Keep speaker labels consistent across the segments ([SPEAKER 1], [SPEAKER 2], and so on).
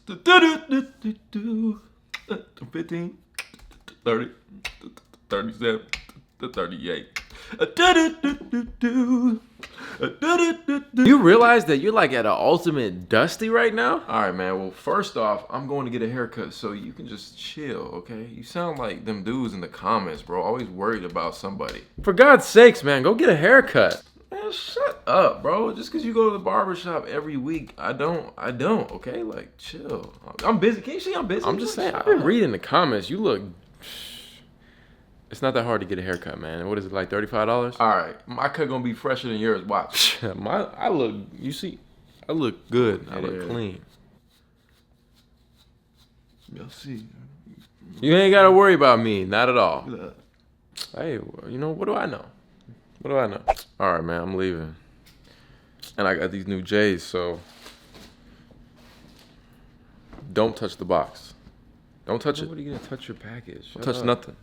[SPEAKER 1] 15, 30, 37, 38.
[SPEAKER 2] You realize that you're like at an ultimate dusty right now?
[SPEAKER 1] All right, man. Well, first off, I'm going to get a haircut so you can just chill, okay? You sound like them dudes in the comments, bro. Always worried about somebody.
[SPEAKER 2] For God's sakes, man, go get a haircut.
[SPEAKER 1] Man, shut up, bro. Just because you go to the barbershop every week, I don't, okay? Like, chill. I'm busy. Can you see I'm busy?
[SPEAKER 2] I'm just saying, I've been reading the comments. You look... It's not that hard to get a haircut, man. What is it, like $35?
[SPEAKER 1] All right. My cut gonna be fresher than yours. Watch.
[SPEAKER 2] I look, you see, I look good. I look clean.
[SPEAKER 1] You'll see.
[SPEAKER 2] You ain't gotta worry about me, not at all. Hey, you know, what do I know? What do I know? All right, man, I'm leaving. And I got these new J's, so don't touch the box. Don't touch it.
[SPEAKER 1] What are you gonna touch your package?
[SPEAKER 2] Don't touch nothing.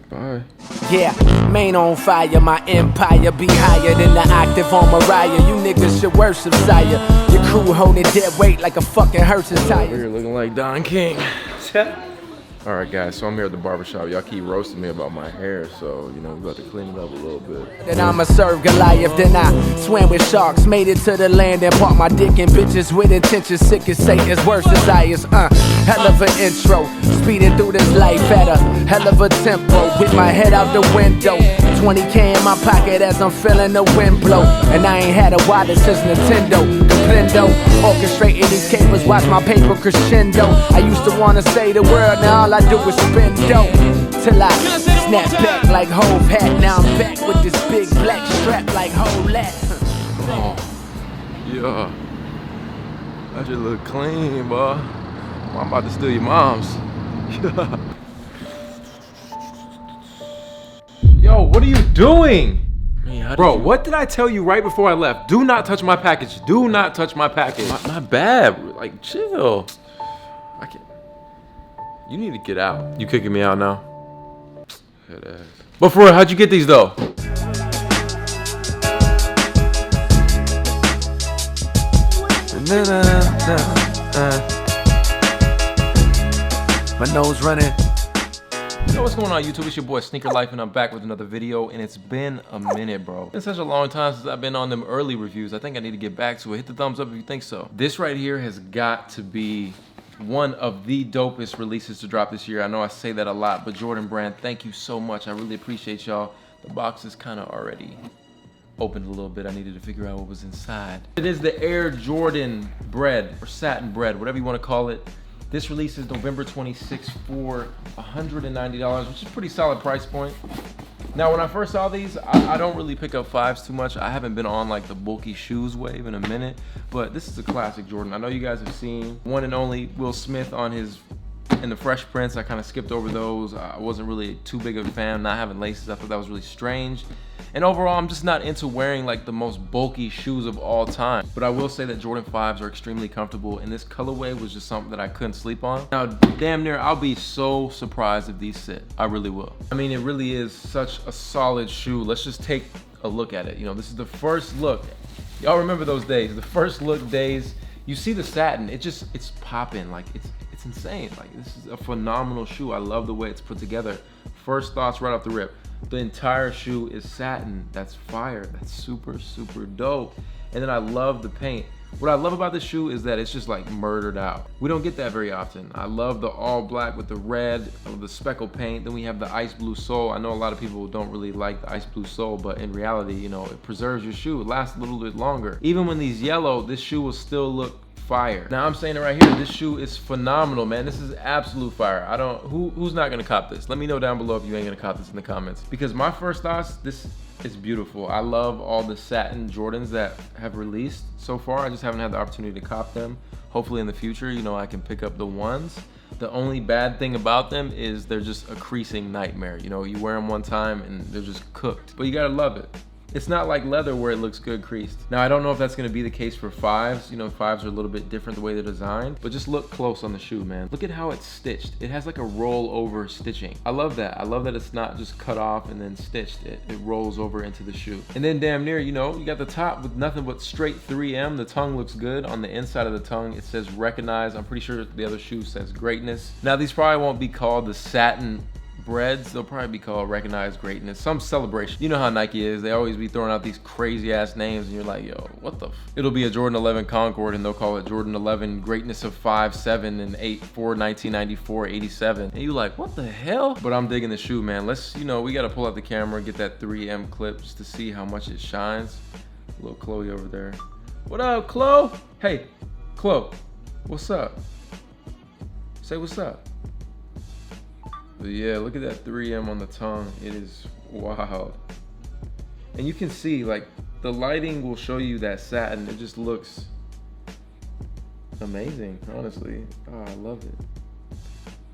[SPEAKER 2] Bye.
[SPEAKER 3] Yeah, main on fire, my empire be higher than the octave on Mariah. You niggas should worship sire. Your crew holding dead weight like a fucking hearse tire.
[SPEAKER 2] You're looking like Don King. All right, guys, so I'm here at the barbershop. Y'all keep roasting me about my hair, so, you know, we got to clean it up a little bit.
[SPEAKER 3] Then I'ma serve Goliath, then I swam with sharks, made it to the land and bought my dick in bitches with intentions sick as Satan's worst desires. Hell of an intro, speeding through this life at a hell of a tempo, with my head out the window. 20K in my pocket as I'm feeling the wind blow, and I ain't had a wallet since Nintendo. Nintendo, orchestrating these capers, watch my paper crescendo. I used to wanna say the word, now all I do is spin dough till I snap back like Hove hat. Now I'm back with this big black strap like Holat.
[SPEAKER 2] Oh, yeah. That just look clean, boy. I'm about to steal your mom's. Yo, what are you doing? Man, bro, what did I tell you right before I left? Do not touch my package. Do not touch my package. My bad. Like, chill. I can't. You need to get out. You kicking me out now? Head ass. But for real, how'd you get these though?
[SPEAKER 3] My nose running.
[SPEAKER 2] You know what's going on, YouTube? It's your boy Sneaker Life, and I'm back with another video, and it's been a minute, bro. It's been such a long time since I've been on them early reviews. I think I need to get back to it. Hit the thumbs up if you think so. This right here has got to be one of the dopest releases to drop this year. I know I say that a lot, but Jordan Brand, thank you so much. I really appreciate y'all. The box is kind of already opened a little bit. I needed to figure out what was inside. It is the Air Jordan Bred, or Satin Bred, whatever you want to call it. This releases November 26th for $190, which is a pretty solid price point. Now, when I first saw these, I don't really pick up fives too much. I haven't been on like the bulky shoes wave in a minute, but this is a classic Jordan. I know you guys have seen one and only Will Smith on his in the Fresh Prince. I kind of skipped over those. I wasn't really too big of a fan, not having laces. I thought that was really strange. And overall, I'm just not into wearing like the most bulky shoes of all time. But I will say that Jordan 5s are extremely comfortable, and this colorway was just something that I couldn't sleep on. Now, damn near, I'll be so surprised if these sit. I really will. I mean, it really is such a solid shoe. Let's just take a look at it. You know, this is the first look. Y'all remember those days, the first look days. You see the satin, it's popping, like it's insane. Like, this is a phenomenal shoe. I love the way it's put together. First thoughts right off the rip. The entire shoe is satin. That's fire. That's super, super dope. And then I love the paint. What I love about this shoe is that it's just like murdered out. We don't get that very often. I love the all black with the red, the speckle paint. Then we have the ice blue sole. I know a lot of people don't really like the ice blue sole, but in reality, you know, it preserves your shoe. It lasts a little bit longer. Even when these yellow, this shoe will still look fire. Now I'm saying it right here, this shoe is phenomenal, man. This is absolute fire. Who's not gonna cop this? Let me know down below if you ain't gonna cop this in the comments. Because my first thoughts, this is beautiful. I love all the satin Jordans that have released so far. I just haven't had the opportunity to cop them. Hopefully in the future, you know, I can pick up the ones. The only bad thing about them is they're just a creasing nightmare. You know, you wear them one time and they're just cooked. But you gotta love it. It's not like leather where it looks good creased. Now, I don't know if that's gonna be the case for 5s. You know, 5s are a little bit different the way they're designed, but just look close on the shoe, man. Look at how it's stitched. It has like a roll over stitching. I love that. I love that it's not just cut off and then stitched. It rolls over into the shoe. And then damn near, you know, you got the top with nothing but straight 3M. The tongue looks good. On the inside of the tongue, it says recognize. I'm pretty sure the other shoe says greatness. Now, these probably won't be called the Satin Breds. They'll probably be called Recognize Greatness. Some celebration. You know how Nike is. They always be throwing out these crazy ass names and you're like, yo, what the f? It'll be a Jordan 11 Concord and they'll call it Jordan 11 Greatness of 5'7" and 8'4", 1994, 87. And you like, what the hell? But I'm digging the shoe, man. Let's, you know, we got to pull out the camera, get that 3M clip just to see how much it shines. Little Chloe over there. What up, Chloe? Hey, Chloe, what's up? Say what's up. But yeah, look at that 3M on the tongue. It is wild. And you can see, like, the lighting will show you that satin. It just looks amazing, honestly. Oh, I love it.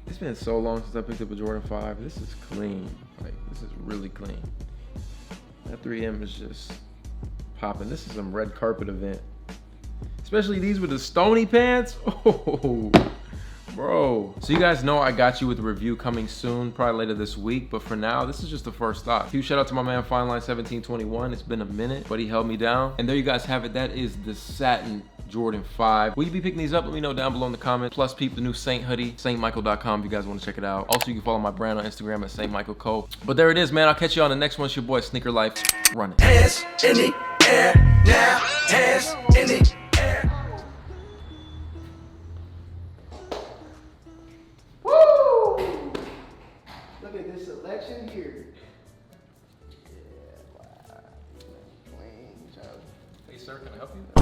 [SPEAKER 2] It's been so long since I picked up a Jordan 5. This is clean. Like, this is really clean. That 3M is just popping. This is some red carpet event. Especially these with the stony pants. Oh, bro. So you guys know I got you with a review coming soon, probably later this week. But for now, this is just the first thought. Huge shout out to my man Fineline1721. It's been a minute, but he held me down. And there you guys have it. That is the Satin Jordan 5. Will you be picking these up? Let me know down below in the comments. Plus, peep the new Saint hoodie, saintmichael.com if you guys want to check it out. Also, you can follow my brand on Instagram at saintmichaelco. But there it is, man. I'll catch you on the next one. It's your boy, Sneaker Life. Run it.
[SPEAKER 3] Hands in the air now. Hands in the air. Woo! Look at this selection here. Yeah, wow. Clean job.
[SPEAKER 2] Hey, sir, can I help you?